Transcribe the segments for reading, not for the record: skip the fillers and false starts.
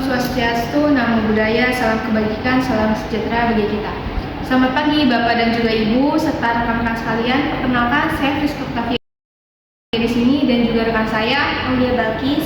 Swastiastu, Namo Buddhaya, salam kebajikan, salam sejahtera bagi kita. Selamat pagi Bapak dan juga Ibu serta rekan-rekan sekalian. Perkenalkan, saya Friska Octavia di sini dan juga rekan saya Aulia Balkis.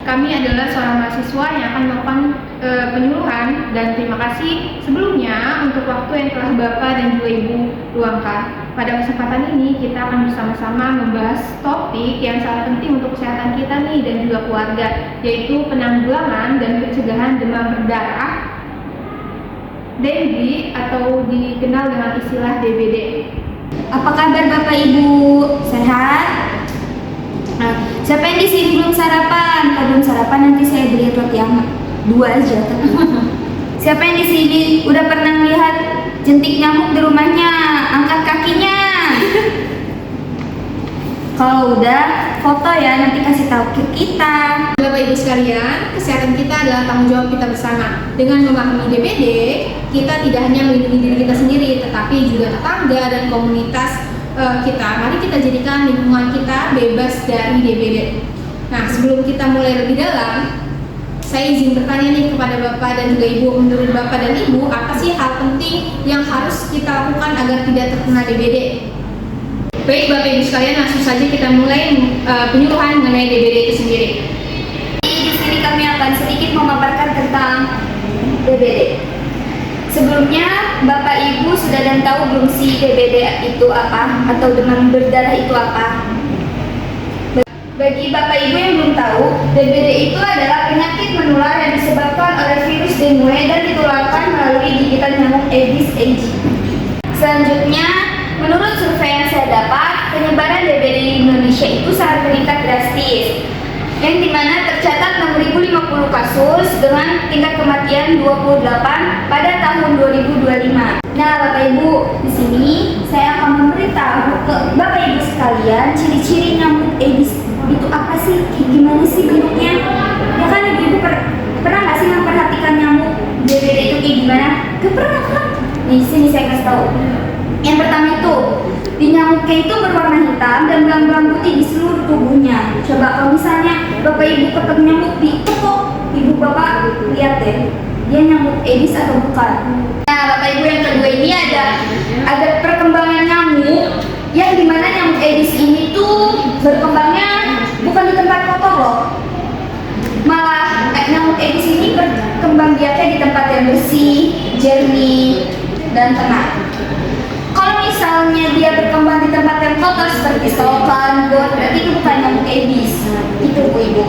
Kami adalah seorang mahasiswa yang akan melakukan penyuluhan dan terima kasih sebelumnya untuk waktu yang telah Bapak dan juga Ibu luangkan. Pada kesempatan ini kita akan bersama-sama membahas topik yang sangat penting untuk kesehatan kita nih dan juga keluarga, yaitu penanggulangan dan pencegahan demam berdarah dengue atau dikenal dengan istilah DBD. Apa kabar Bapak Ibu? Sehat? Nah, siapa yang di sini belum sarapan? Kalau belum sarapan nanti saya beli roti yang 2 aja. Siapa yang di sini udah pernah melihat jentik nyamuk di rumahnya? Angkat kakinya. Kalau udah, foto ya, nanti kasih tahu ke kita. Bapak Ibu sekalian, kesehatan kita adalah tanggung jawab kita bersama. Dengan memahami DBD, kita tidak hanya melindungi diri kita sendiri, tetapi juga tetangga dan komunitas kita. Mari kita jadikan lingkungan kita bebas dari DBD. Nah, sebelum kita mulai lebih dalam, saya izin bertanya nih kepada Bapak dan juga Ibu. Menurut Bapak dan Ibu, apa sih hal penting yang harus kita lakukan agar tidak terkena DBD? Baik Bapak Ibu sekalian, langsung saja kita mulai penyuluhan mengenai DBD itu sendiri. Di sini kami akan sedikit memaparkan tentang DBD. Sebelumnya, Bapak Ibu sudah dan tahu belum sih DBD itu apa atau demam berdarah itu apa? Bagi Bapak Ibu yang belum tahu, DBD itu adalah penyakit menular yang disebabkan oleh virus dengue dan ditularkan melalui gigitan nyamuk Aedes aegypti. Selanjutnya, menurut survei yang saya dapat, penyebaran DBD di Indonesia itu sangat meningkat drastis, yang dimana tercatat 6.050 kasus dengan tingkat kematian 28 pada tahun 2025. Nah, Bapak Ibu, di sini saya akan memberitahu ke Bapak Ibu sekalian ciri-ciri nyamuk Aedes itu apa sih? Gimana sih bentuknya? Ya kan Ibu pernah nggak sih memperhatikan nyamuk DBD itu kayak gimana? Gak pernah kan? Di sini saya kasih tahu. Yang pertama itu, di nyamuknya itu berwarna hitam dan belang-belang putih di seluruh tubuhnya. Coba kalau misalnya Bapak Ibu ketemu nyamuk di toko, Ibu Bapak lihat deh, dia nyamuk Aedes atau bukan. Nah, Bapak Ibu yang kedua ini ada perkembangan nyamuk yang dimana nyamuk Aedes ini tuh berkembangnya bukan di tempat kotor loh. Malah nyamuk Aedes ini berkembang biaknya di tempat yang bersih, jernih, dan tenang. Kalau misalnya dia berkembang di tempat yang kotor seperti selokan, got, berarti itu bukan nyamuk Aedes. Itu Bu Ibu.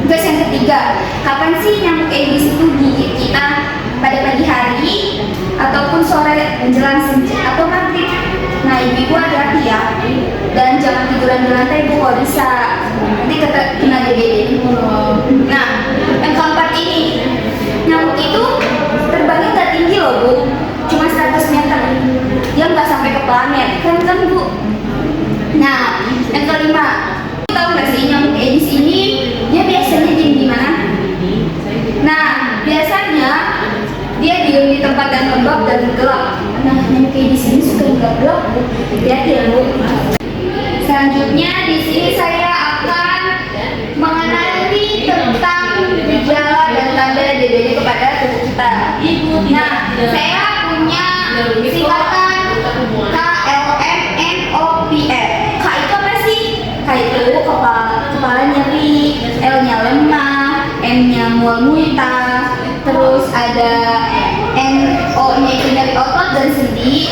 Terus yang ketiga, kapan sih nyamuk Aedes itu gigit kita? Pada pagi hari ataupun sore menjelang senja atau maghrib. Nah, Ibu hati-hati ya. Dan jangan tiduran di lantai Bu, kalau bisa nanti kena DBD. Nah, yang keempat ini, nyamuk itu terbangnya nggak tinggi loh Bu, cuma 100 meter. Dia nggak sampai ke planet, kan Bu. Nah, yang kelima, tahu nggak sih nyamuk Aedes ini dia biasanya di mana? Nah, biasanya dia diem di tempat yang lembab dan gelap. Nah, nyamuk Aedes ini suka gelap-gelap Bu. Hati-hati ya Bu. Selanjutnya di sini saya akan mengenali tentang gejala dan tanda DBD kepada tubuh kita. Nah, saya punya singkatan KLMNOPF. K itu apa sih? K itu kepala nyeri, L-nya lemah, M-nya mual muntah, terus ada NO-nya itu nyeri otot dan sendi,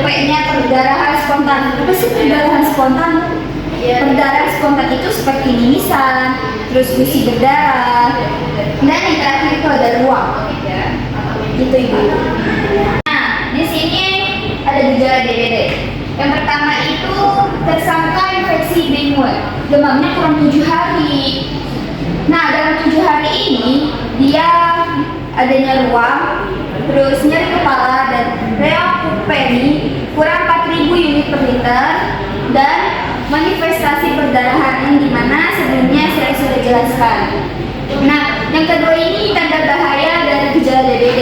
P-nya perdarahan spontan. Apa sih perdarahan spontan? Perdarahan spontan itu seperti mimisan, terus gusi berdarah, dan yang terakhir itu ada ruam. Gitu Ibu. Nah, di sini ada gejala DBD. Yang pertama itu tersangka infeksi dengue, demamnya kurang 7 hari. Nah, dalam 7 hari ini dia adanya ruam, terus nyeri kepala dan leukopeni kurang 4.000 unit per liter, dan manifestasi perdarahan yang dimana sebelumnya saya sudah jelaskan. Nah, yang kedua ini tanda bahaya dari gejala DBD.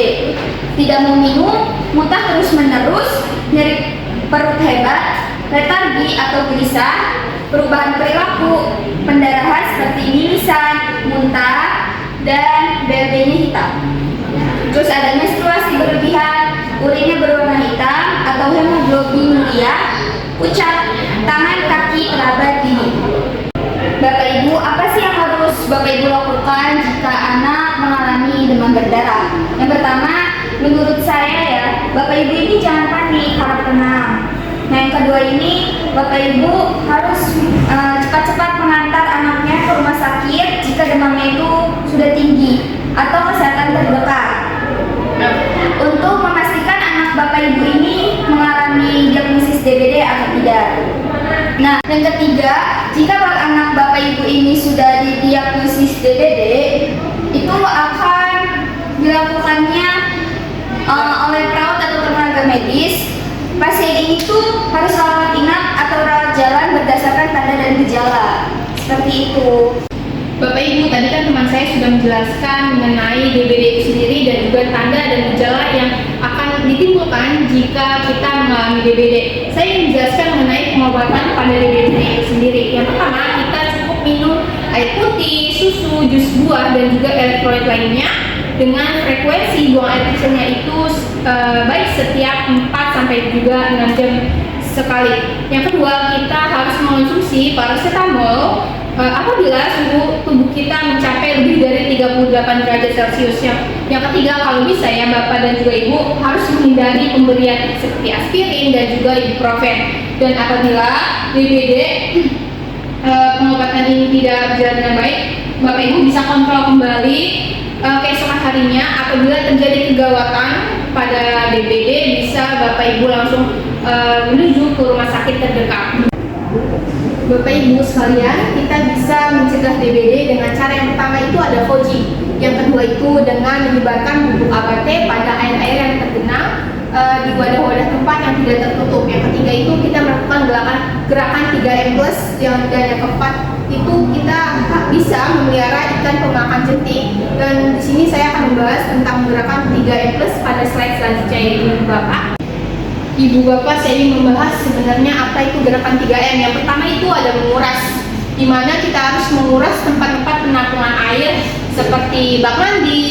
Tidak mau minum, muntah terus menerus, nyeri perut hebat, letargi atau gelisah, perubahan perilaku, pendarahan seperti mimisan, muntah, dan BAB-nya hitam. Terus ada menstruasi berlebihan, urinnya berwarna hitam atau hemoglobinuria, pucat, tangan kaki teraba dingin. Bapak Ibu, apa sih yang harus Bapak Ibu lakukan jika anak mengalami demam berdarah? Yang pertama, menurut saya ya, Bapak Ibu ini jangan panik, harap tenang. Nah, yang kedua ini, Bapak Ibu harus cepat-cepat mengantar anaknya ke rumah sakit jika demamnya itu sudah tinggi atau kesehatan terdekat. Untuk memastikan anak Bapak Ibu ini mengalami diagnosis DBD atau tidak. Nah, yang ketiga, jika anak Bapak Ibu ini sudah didiagnosis DBD, itu akan dilakukannya oleh perawat atau tenaga medis. Pasien ini tuh harus rawat inap atau rawat jalan berdasarkan tanda dan gejala. Seperti itu. Bapak Ibu, tadi kan teman saya sudah menjelaskan mengenai DBD itu sendiri dan juga tanda dan gejala yang akan ditimbulkan jika kita mengalami DBD. Saya ingin menjelaskan mengenai pengobatan pada DBD itu sendiri. Yang pertama, kita cukup minum air putih, susu, jus buah, dan juga elektrolit lainnya dengan frekuensi buang air kecilnya itu baik setiap 4 sampai juga 6 jam sekali. Yang kedua, kita harus mengonsumsi paracetamol apabila suhu tubuh kita mencapai lebih dari 38 derajat Celcius. Yang ketiga, kalau bisa ya Bapak dan juga Ibu harus menghindari pemberian seperti aspirin dan juga ibuprofen. Dan apabila DBD pengobatan ini tidak berjalan dengan baik, Bapak Ibu bisa kontrol kembali keesokan harinya. Apabila terjadi kegawatan pada DBD, bisa Bapak Ibu langsung menuju ke rumah sakit terdekat. Bapak Ibu sekalian, kita bisa mencegah DBD dengan cara yang pertama itu ada Fauci. Yang kedua itu dengan menyebarkan bubuk abate pada air-air yang tergenang di wadah-wadah tempat yang tidak tertutup. Yang ketiga itu kita melakukan gerakan 3M+, dan yang keempat itu kita bisa memelihara ikan pemakan jentik. Dan di sini saya akan membahas tentang gerakan 3M+ pada slide selanjutnya, yaitu Bapak. Ibu Bapak, saya ingin membahas sebenarnya apa itu gerakan 3M. Yang pertama itu ada menguras, di mana kita harus menguras tempat-tempat penampungan air seperti bak mandi,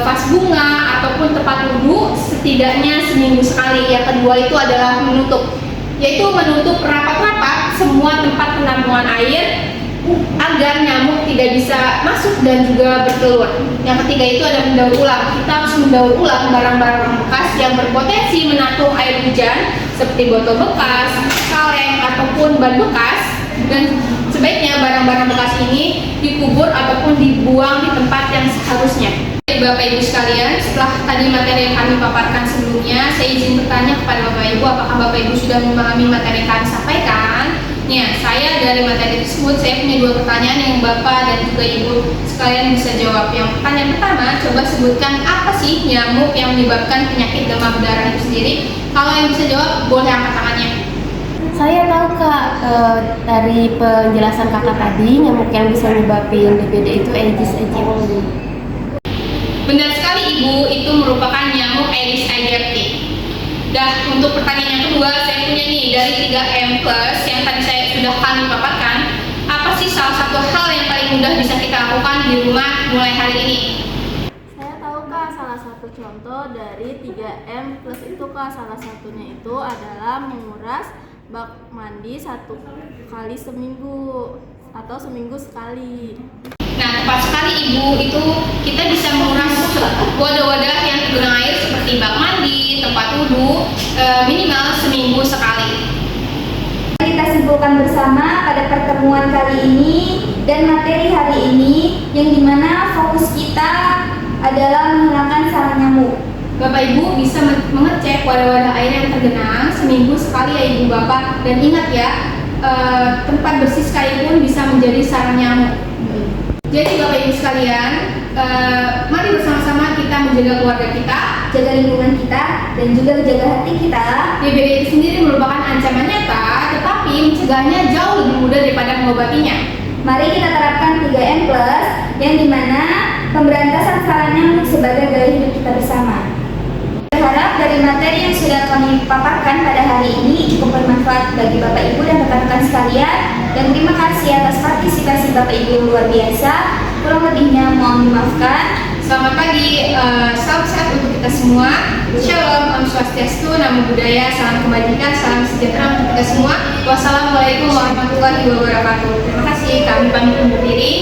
vas bunga, ataupun tempat wudhu setidaknya seminggu sekali. Yang kedua itu adalah menutup, yaitu menutup rapat-rapat semua tempat penampungan air agar nyamuk tidak bisa masuk dan juga bertelur. Yang ketiga itu ada mendaur ulang. Kita harus mendaur ulang barang-barang bekas yang berpotensi menampung air hujan seperti botol bekas, kaleng, ataupun ban bekas. Dan sebaiknya barang-barang bekas ini dikubur ataupun dibuang di tempat yang seharusnya. Bapak Ibu sekalian, setelah tadi materi yang kami paparkan sebelumnya, saya izin bertanya kepada Bapak Ibu, apakah Bapak Ibu sudah memahami materi yang kami sampaikan? Ya, saya dari materi tersebut, saya punya 2 pertanyaan yang Bapak dan juga Ibu sekalian bisa jawab. Yang pertanyaan pertama, coba sebutkan apa sih nyamuk yang menyebabkan penyakit demam berdarah itu sendiri? Kalau yang bisa jawab, boleh angkat tangannya. Saya tahu Kak, dari penjelasan Kakak tadi, nyamuk yang bisa menyebabkan DBD itu Aedes aegypti. Benar sekali Ibu, itu merupakan nyamuk Aedes aegypti. Untuk pertanyaan yang kedua, saya punya nih dari 3M+ yang tadi saya sudah kami paparkan. Apa sih salah satu hal yang paling mudah bisa kita lakukan di rumah mulai hari ini? Saya tahu Kak, salah satu contoh dari 3M+ itu Kak, salah satunya itu adalah menguras bak mandi 1 kali seminggu atau seminggu sekali. Nah, tepat sekali Ibu, itu kita bisa menguras wadah-wadah yang tergenang air seperti bak mandi, tempat wudhu, minimal seminggu sekali. Kita simpulkan bersama pada pertemuan kali ini dan materi hari ini, yang dimana fokus kita adalah menghilangkan sarang nyamuk. Bapak Ibu bisa mengecek wadah-wadah air yang tergenang seminggu sekali ya Ibu Bapak. Dan ingat ya, tempat bersih sekalipun bisa menjadi sarang nyamuk. Jadi Bapak Ibu sekalian, mari bersama-sama kita menjaga keluarga kita, jaga lingkungan kita, dan juga jaga hati kita. DBD itu sendiri merupakan ancaman nyata, tetapi mencegahnya jauh lebih mudah daripada mengobatinya. Mari kita terapkan 3M+, yang dimana pemberantasan sarang nyamuk sebagai gaya hidup kita bersama. Berharap dari materi yang sudah kami paparkan pada hari ini cukup bermanfaat bagi Bapak Ibu dan rekan-rekan sekalian, dan terima kasih atas partisipasi Bapak Ibu yang luar biasa. Kurang lebihnya mohon dimaafkan. Selamat pagi, salam sehat untuk kita semua. Shalom, Om Swastiastu, Namo Buddhaya, salam kebajikan, salam sejahtera untuk kita semua. Wassalamualaikum warahmatullahi wabarakatuh. Terima kasih, kami pamit undur diri.